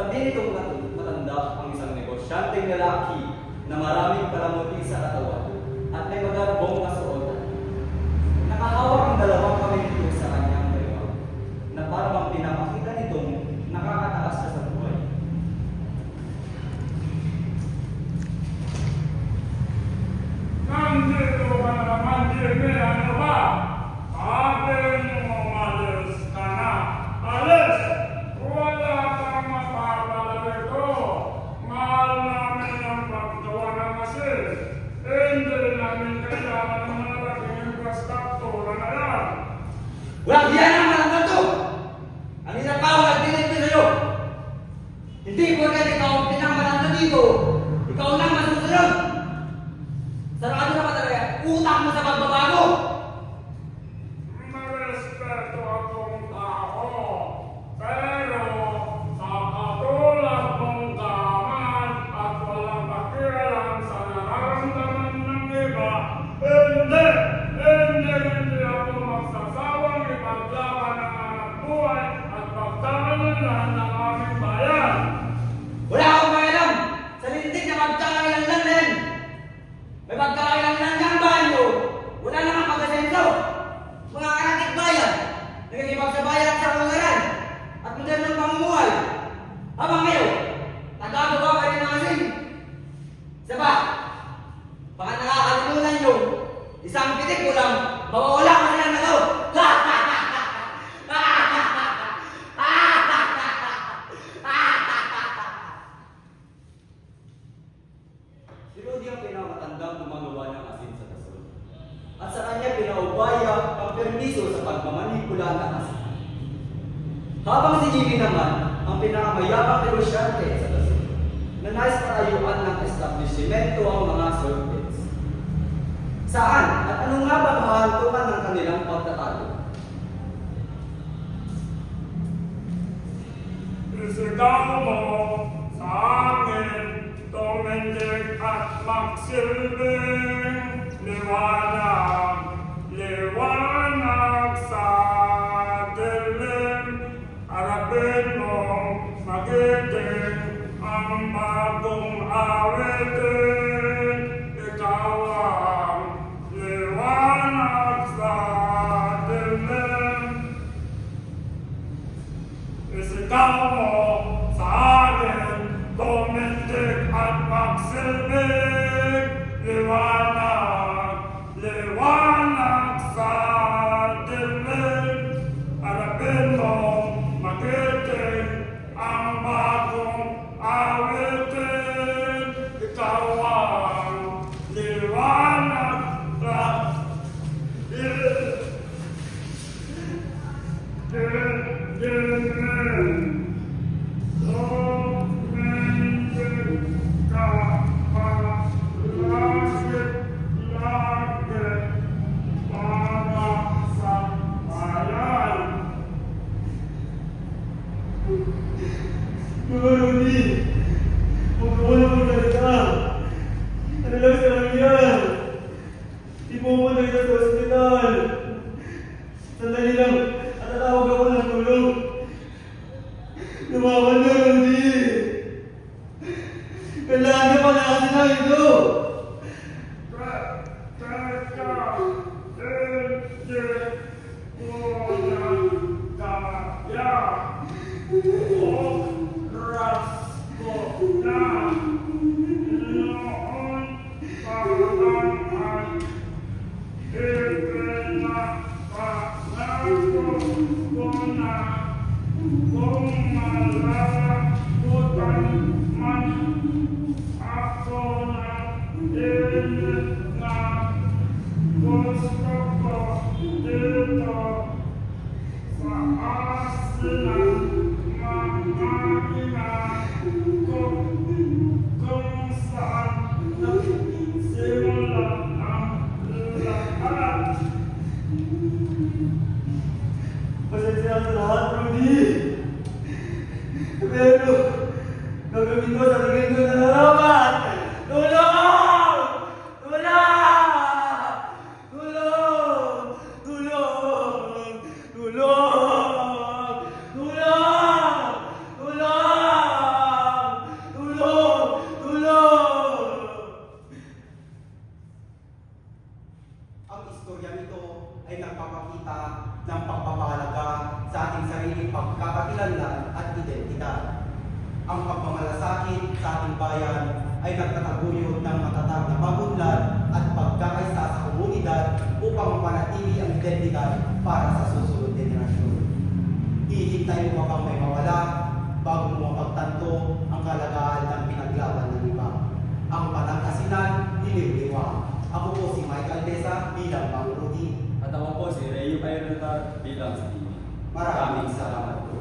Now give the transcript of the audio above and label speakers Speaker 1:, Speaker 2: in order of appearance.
Speaker 1: Katabi nitong matanda ang isang negosyanteng lalaki na maraming palamuti sa katawan at may magarbong kasuotan. Nakahawak ang dalawang kamay nito sa kanyang baywang na parang pinapakita nitong nakakataas na sa buhay.
Speaker 2: Nandito ka na naman, Jimmy, ano ba? Atin mo umalis ka na. Alis! Wala kang mapapala rito. Mahal namin ang paggawa ng asin. Hindi namin kailangan ng malaking infrastruktura na yan.
Speaker 1: Walang hiyan ang malanggan to! Ang isang tao nagdinig ko sa'yo! Hindi porket ikaw ang pinangmalangga dito, ikaw lang masusunod! Sarado na ba talaga? Utang mo sa pagbabago!
Speaker 2: Marespeto akong tao. Pero sa katulad mong gaman at walang pakialam sa nararamdaman ng iba, hindi ako magsasawang ipaglaban ang anak buhay at pagtangalanan ng aming bayan.
Speaker 1: Wala akong pakialam sa lintik na pagkakailangan na yan! May pagkakailangan na ang bahay mo! Wala namang pag-asenso! Mga karatig bayan! Nagkikipagsabayan sa kalangaran at modernong pamumuhay! Habang ngayon, tagagawa pa rin ng asin! Isa pa, baka nakakalimutan nyo, isang pitik ko lang, mawawala ka na to! Si Rudy ang pinakamatandang gumagawa ng asin sa tasol. At sa kanya pinaubaya ang permiso sa pagmamanipula ng asin. Habang si Jimmy naman ang pinakamayabang negosyante sa tasol, na nais patayuan ng establishmento ang mga circuits. Saan at ano nga ba mahantungan ng kanilang pagtatalo?
Speaker 2: Isigaw mo sa amin, tumindig at magsilbing liwanag, liwanag sa dilim. Harapin mo magiging ang bagong awitin. Ikaw ang liwanag sa dilim. Isigaw mo sa akin, tumindig at magsilbing liwanag, liwanag sa dilim. Harapin mo magiting ang bagong awitin. Ikaw ang liwanag sa dilim.
Speaker 3: Rudy, magkawala mo talaga. Ano lang sa nangyari? Ipupunta kita sa ospital. Sandali lang, at tatawag ako ng tulong. Lumawan na, Rudy. Kailangan niya pa na kasi na ito. Pasensya sa lahat, Rudy. Pero, gagawin ko sa tingin ko na narapat. Tulong! Tulong! Tulong! Tulong! Tulong! Tulong! Tulong!
Speaker 4: ang pagmamalasakit sa ating bayan ay nagtataguyod ng matatag na pag-unlad at pagkakaisa sa komunidad upang mapanatili ang identidad para sa susunod henerasyon. Hihintay mo bang may mawala bago mo mapagtanto ang kalagahan ng pinaglaban ng iba? Ang Panangasinan, Diliw-Liwa. Ako po si Mike Aldesa bilang Panguruti.
Speaker 5: At ako po si Rayo Pairutar bilang sa TV.
Speaker 4: Maraming salamat po.